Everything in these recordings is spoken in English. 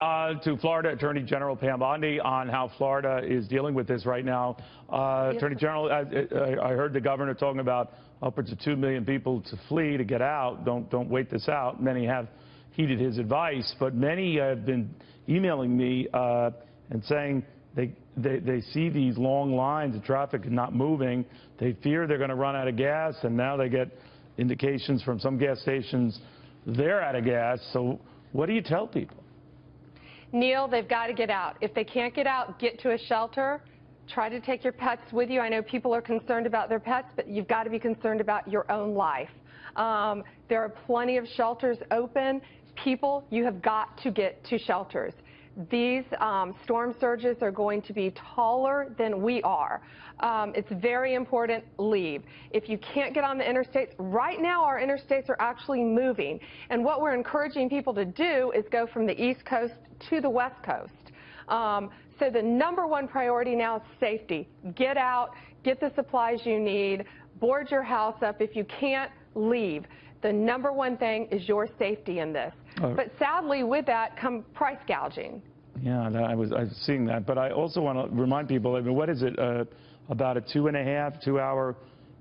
To Florida Attorney General Pam Bondi on how Florida is dealing with this right now. Attorney General, I heard the governor talking about upwards of 2 million people to flee, to get out. Don't wait this out. Many have heeded his advice, but many have been emailing me and saying they see these long lines of traffic not moving. They fear they're going to run out of gas, and now they get indications from some gas stations they're out of gas. So what do you tell people? Neil, they've got to get out. If they can't get out, get to a shelter. Try to take your pets with you. I know people are concerned about their pets, but you've got to be concerned about your own life. There are plenty of shelters open. People, you have got to get to shelters. These storm surges are going to be taller than we are. It's very important, leave. If you can't get on the interstates, right now our interstates are actually moving. And what we're encouraging people to do is go from the East Coast to the West Coast. So the #1 priority now is safety. Get out, get the supplies you need, board your house up. If you can't, leave. The #1 thing is your safety in this. But sadly, with that come price gouging. Yeah, I was seeing that. But I also want to remind people, I mean, what is it, about a 2.5-2 hour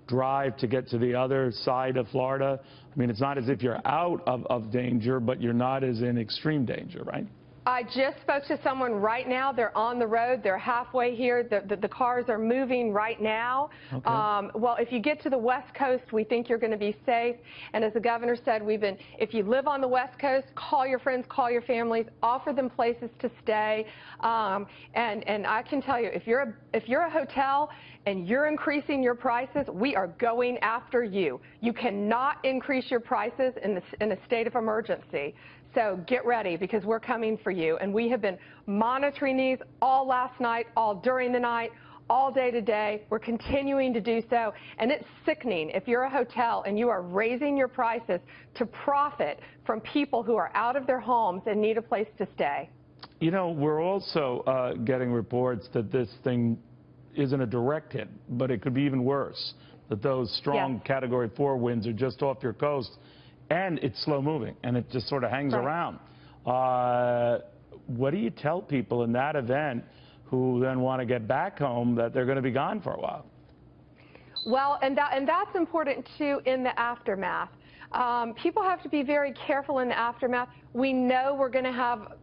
drive to get to the other side of Florida? I mean, it's not as if you're out of danger, but you're not as in extreme danger, right? I just spoke to someone right now. They're on the road. They're halfway here. The cars are moving right now. Okay. Well, if you get to the West Coast, we think you're going to be safe. And as the governor said, if you live on the West Coast, call your friends, call your families, offer them places to stay. And I can tell you, if you're a hotel and you're increasing your prices, we are going after you. You cannot increase your prices in a state of emergency. So get ready, because we're coming for you. And we have been monitoring these all last night, all during the night, all day today. We're continuing to do so. And it's sickening if you're a hotel and you are raising your prices to profit from people who are out of their homes and need a place to stay. You know, we're also getting reports that this thing isn't a direct hit, but it could be even worse, that those strong Category 4 winds are just off your coast. And it's slow moving, and it just sort of hangs around. What do you tell people in that event who then want to get back home that they're going to be gone for a while? Well, and that's important, too, in the aftermath. People have to be very careful in the aftermath. We know we're going to have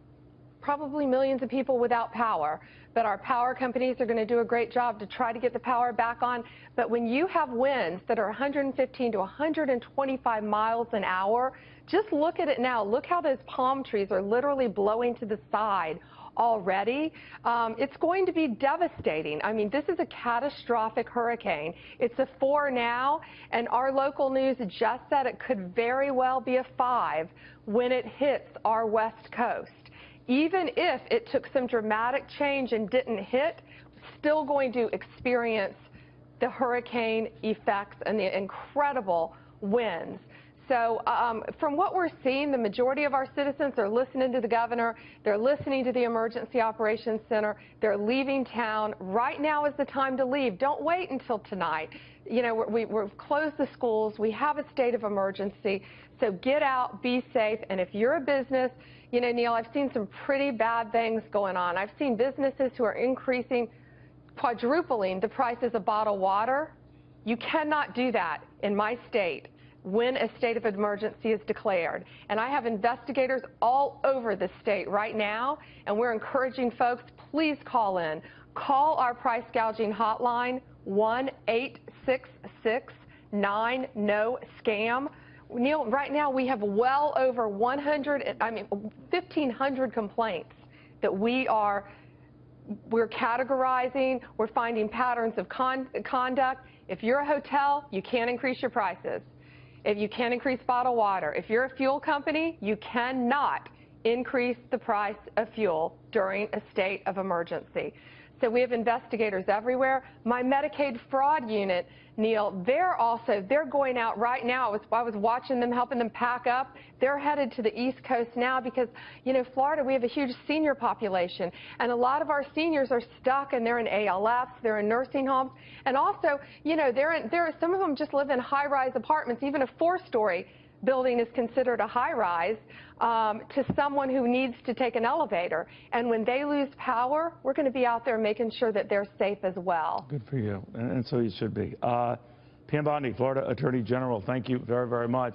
probably millions of people without power, but our power companies are going to do a great job to try to get the power back on. But when you have winds that are 115 to 125 miles an hour, just look at it now. Look how those palm trees are literally blowing to the side already. It's going to be devastating. I mean, this is a catastrophic hurricane. It's a 4 now, and our local news just said it could very well be a 5 when it hits our West Coast. Even if it took some dramatic change and didn't hit, still going to experience the hurricane effects and the incredible winds. So from what we're seeing, the majority of our citizens are listening to the governor. They're listening to the Emergency Operations Center. They're leaving town. Right now is the time to leave. Don't wait until tonight. You know, we've closed the schools. We have a state of emergency. So get out, be safe. And if you're a business, you know, Neil, I've seen some pretty bad things going on. I've seen businesses who are increasing, quadrupling the prices of bottled water. You cannot do that in my state when a state of emergency is declared. And I have investigators all over the state right now, and we're encouraging folks, please call in. Call our price gouging hotline, 1-866-9-NO-SCAM. Neil, right now we have well over 1,500 complaints that we're categorizing. We're finding patterns of conduct. If you're a hotel, you can't increase your prices. If you can't increase bottled water. If you're a fuel company, you cannot increase the price of fuel during a state of emergency. So we have investigators everywhere. My Medicaid fraud unit, Neil, they're going out right now. I was watching them, helping them pack up. They're headed to the East Coast now because, you know, Florida, we have a huge senior population. And a lot of our seniors are stuck, and they're in ALFs, they're in nursing homes. And also, you know, some of them just live in high-rise apartments, even a 4-story. building is considered a high-rise to someone who needs to take an elevator. And when they lose power, we're going to be out there making sure that they're safe as well. Good for you, and so you should be. Pam Bondi, Florida Attorney General, thank you very, very much.